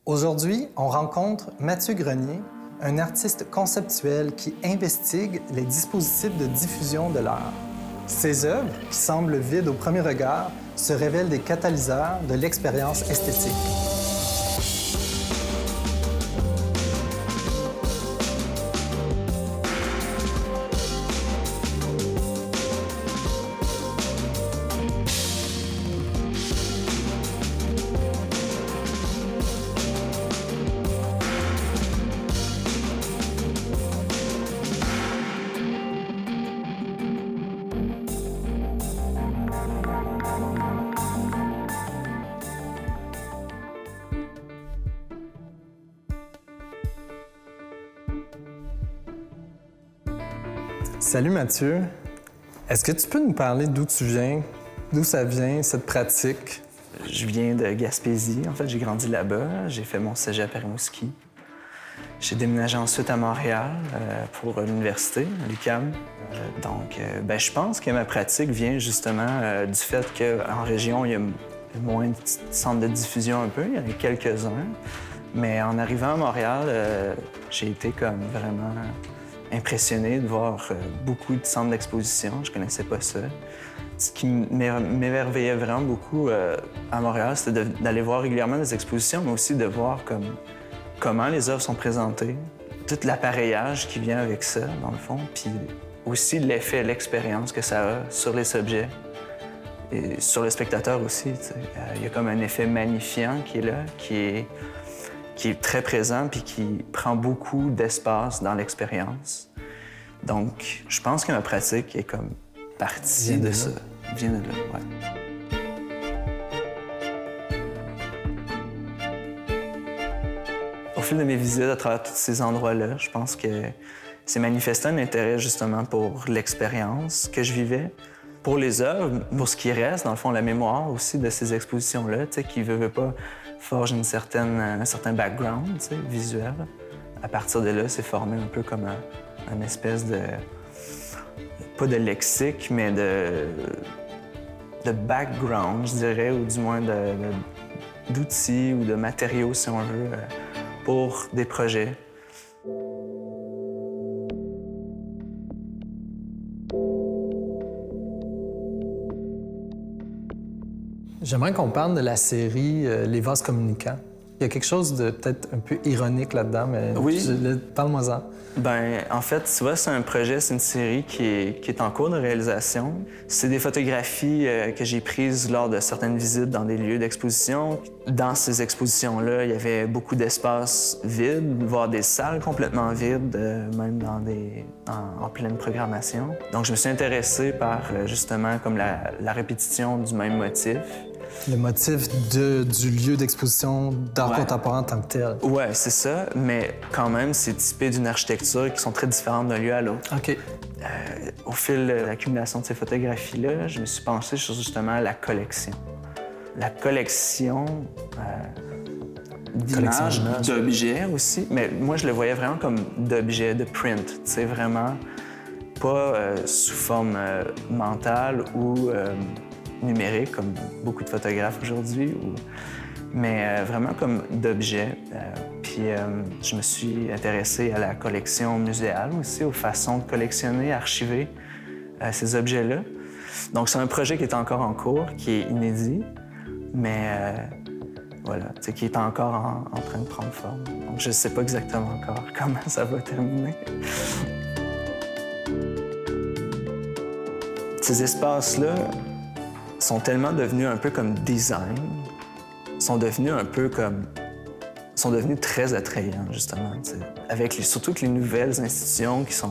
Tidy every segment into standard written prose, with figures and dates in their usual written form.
Aujourd'hui, on rencontre Mathieu Grenier, un artiste conceptuel qui investigue les dispositifs de diffusion de l'art. Ses œuvres, qui semblent vides au premier regard, se révèlent des catalyseurs de l'expérience esthétique. Salut Mathieu. Est-ce que tu peux nous parler d'où tu viens, d'où ça vient, cette pratique? Je viens de Gaspésie. En fait, j'ai grandi là-bas. J'ai fait mon cégep à Rimouski. J'ai déménagé ensuite à Montréal pour l'université, à l'UQAM. Je pense que ma pratique vient justement du fait qu'en région, il y a moins de centres de diffusion un peu. Il y en a quelques-uns. Mais en arrivant à Montréal, j'ai été comme vraiment impressionné de voir beaucoup de centres d'exposition. Je connaissais pas ça. Ce qui m'émerveillait vraiment beaucoup à Montréal, c'était d'aller voir régulièrement des expositions, mais aussi de voir comment les œuvres sont présentées, tout l'appareillage qui vient avec ça, dans le fond, puis aussi l'effet, l'expérience que ça a sur les objets et sur le spectateur aussi. Il y a comme un effet magnifiant qui est là, qui est très présent puis qui prend beaucoup d'espace dans l'expérience. Donc, je pense que ma pratique est comme partie de ça. Vient de là, ouais. Au fil de mes visites à travers tous ces endroits-là, je pense que c'est manifesté un intérêt justement pour l'expérience que je vivais, pour les œuvres, pour ce qui reste, dans le fond, la mémoire aussi de ces expositions-là, qui veut pas forge un certain background visuel. À partir de là, c'est formé un peu comme un espèce de... pas de lexique, mais de background, je dirais, ou du moins d'outils ou de matériaux, si on veut, pour des projets. J'aimerais qu'on parle de la série Les vases communicants. Il y a quelque chose de peut-être un peu ironique là-dedans, mais oui. Parle-moi-en. En fait, tu vois, c'est un projet, c'est une série qui est en cours de réalisation. C'est des photographies que j'ai prises lors de certaines visites dans des lieux d'exposition. Dans ces expositions-là, il y avait beaucoup d'espaces vides, voire des salles complètement vides, même en pleine programmation. Donc, je me suis intéressé par, justement, comme la répétition du même motif. Le motif du lieu d'exposition d'art contemporain en tant que tel. Ouais, c'est ça, mais quand même, c'est typé d'une architecture qui sont très différentes d'un lieu à l'autre. OK. Au fil de l'accumulation de ces photographies-là, je me suis penché sur justement la collection. La collection d'images, d'objets aussi, mais moi, je le voyais vraiment comme d'objets, de print, c'est vraiment pas sous forme mentale ou numérique, comme beaucoup de photographes aujourd'hui, mais vraiment comme d'objets. Puis je me suis intéressé à la collection muséale aussi, aux façons de collectionner, archiver ces objets-là. Donc c'est un projet qui est encore en cours, qui est inédit, mais voilà, qui est encore en train de prendre forme. Donc je ne sais pas exactement encore comment ça va terminer. Ces espaces-là sont tellement devenus un peu comme design, sont devenus très attrayants, justement, surtout avec les nouvelles institutions qui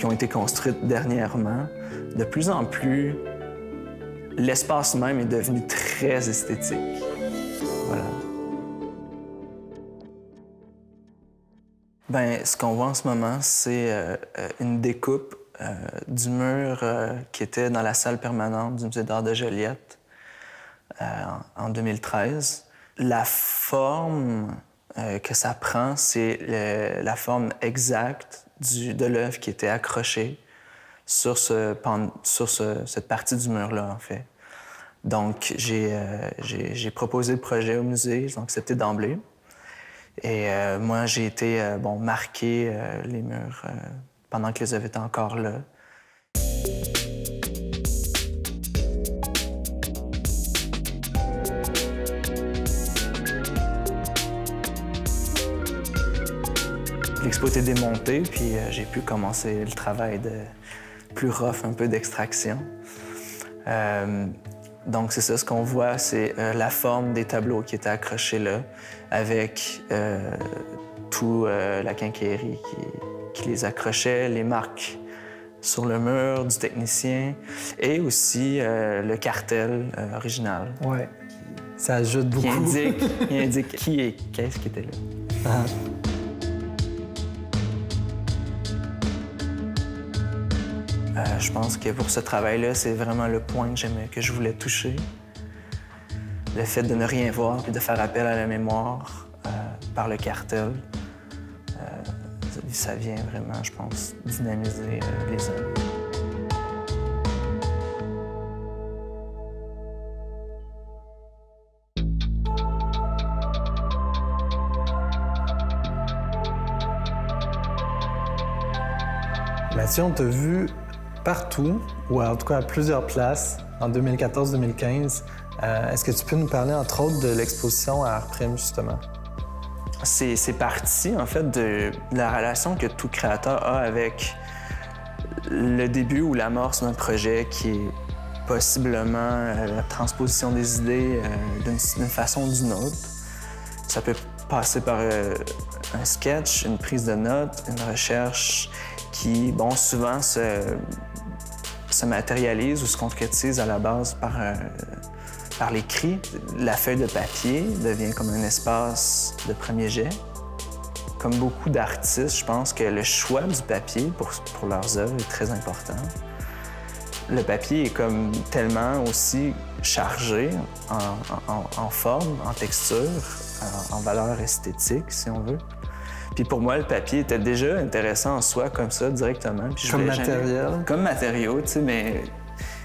ont été construites dernièrement. De plus en plus, l'espace même est devenu très esthétique. Voilà. Ce qu'on voit en ce moment, c'est une découpe du mur qui était dans la salle permanente du Musée d'art de Joliette en 2013. La forme que ça prend, c'est la forme exacte de l'œuvre qui était accrochée sur cette partie du mur-là, en fait. Donc, j'ai proposé le projet au musée, ils ont accepté d'emblée. Et moi, j'ai été marquer les murs pendant que les œuvres étaient encore là. L'expo était démontée, puis j'ai pu commencer le travail de plus rough, un peu d'extraction. Donc, c'est ça, ce qu'on voit, c'est la forme des tableaux qui étaient accrochés là, avec tout la quincaillerie qui les accrochait, les marques sur le mur du technicien et aussi le cartel original. Oui, ça ajoute beaucoup. Qui indique qui et qu'est-ce qui était là. Ah. Je pense que pour ce travail-là, c'est vraiment le point que je voulais toucher. Le fait de ne rien voir et de faire appel à la mémoire par le cartel, ça vient vraiment, je pense, dynamiser les œuvres. Mathieu, on t'a vu partout, ou en tout cas à plusieurs places, en 2014-2015. Est-ce que tu peux nous parler, entre autres, de l'exposition à Artprime, justement? C'est parti, en fait, de la relation que tout créateur a avec le début ou l'amorce d'un projet qui est possiblement la transposition des idées d'une façon ou d'une autre. Ça peut passer par un sketch, une prise de notes, une recherche qui, souvent se matérialise ou se concrétise à la base par l'écrit. La feuille de papier devient comme un espace de premier jet. Comme beaucoup d'artistes, je pense que le choix du papier pour leurs œuvres est très important. Le papier est comme tellement aussi chargé en forme, en texture, en valeur esthétique, si on veut. Puis pour moi, le papier était déjà intéressant en soi, comme ça, directement. Puis comme matériel? Comme matériau, tu sais, mais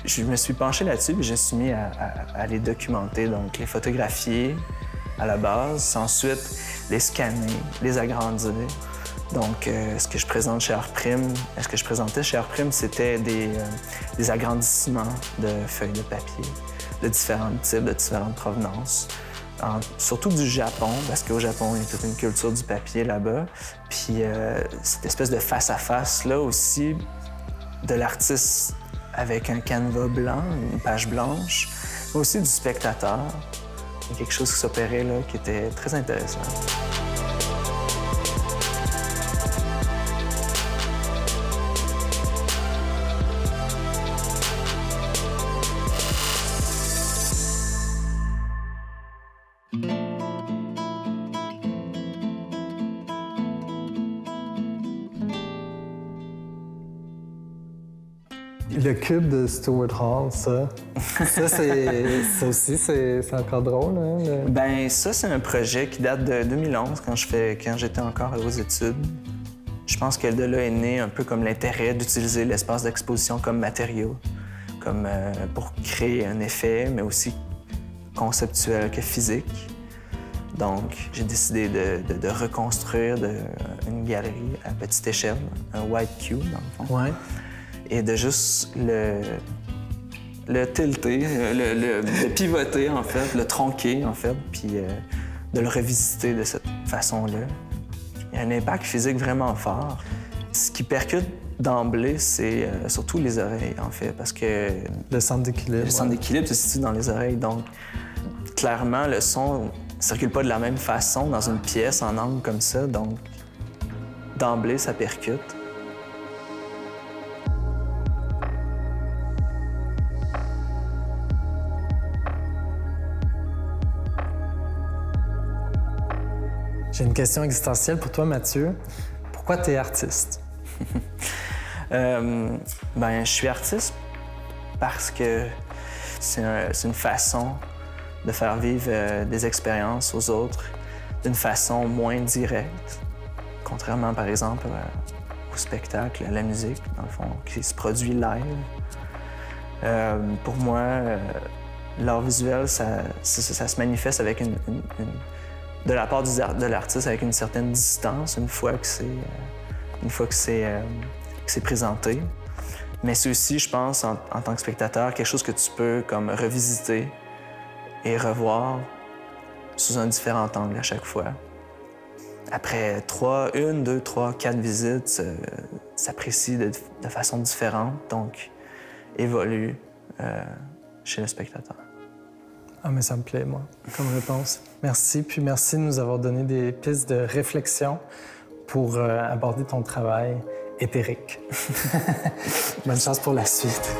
je me suis penché là-dessus et je me suis mis à les documenter, donc les photographier à la base, ensuite les scanner, les agrandir. Donc, ce que je présente chez Artprime, ce que je présentais chez Artprime, c'était des agrandissements de feuilles de papier de différents types, de différentes provenances. Surtout du Japon, parce qu'au Japon, il y a toute une culture du papier là-bas. Puis cette espèce de face-à-face, là aussi, de l'artiste avec un canevas blanc, une page blanche, mais aussi du spectateur. Il y a quelque chose qui s'opérait là qui était très intéressant. Le cube de Stuart Hall, ça aussi, c'est encore drôle, hein? Ben ça, c'est un projet qui date de 2011, quand j'étais encore aux études. Je pense que de là est né un peu comme l'intérêt d'utiliser l'espace d'exposition comme matériau, pour créer un effet, mais aussi conceptuel que physique. Donc, j'ai décidé de reconstruire une galerie à petite échelle, un white cube, dans le fond. Ouais. Et de juste le tilter, le pivoter, en fait, le tronquer, en fait, puis de le revisiter de cette façon-là. Il y a un impact physique vraiment fort. Ce qui percute d'emblée, c'est surtout les oreilles, en fait, parce que... Le centre d'équilibre. Le centre d'équilibre se situe dans les oreilles, donc clairement, le son ne circule pas de la même façon dans une pièce en angle comme ça, donc d'emblée, ça percute. J'ai une question existentielle pour toi, Mathieu. Pourquoi tu es artiste? Je suis artiste parce que c'est une façon de faire vivre des expériences aux autres d'une façon moins directe, contrairement, par exemple, au spectacle, à la musique, dans le fond, qui se produit live. Pour moi, l'art visuel, ça se manifeste avec de la part de l'artiste avec une certaine distance une fois que c'est présenté. Mais c'est aussi, je pense, en tant que spectateur, quelque chose que tu peux comme revisiter et revoir sous un différent angle à chaque fois. Après 1, 2, 3, 4 visites, s'apprécie de façon différente, donc évolue chez le spectateur. Ah, mais ça me plaît, moi, comme réponse. Merci, puis merci de nous avoir donné des pistes de réflexion pour aborder ton travail éthérique. Bonne chance pour la suite.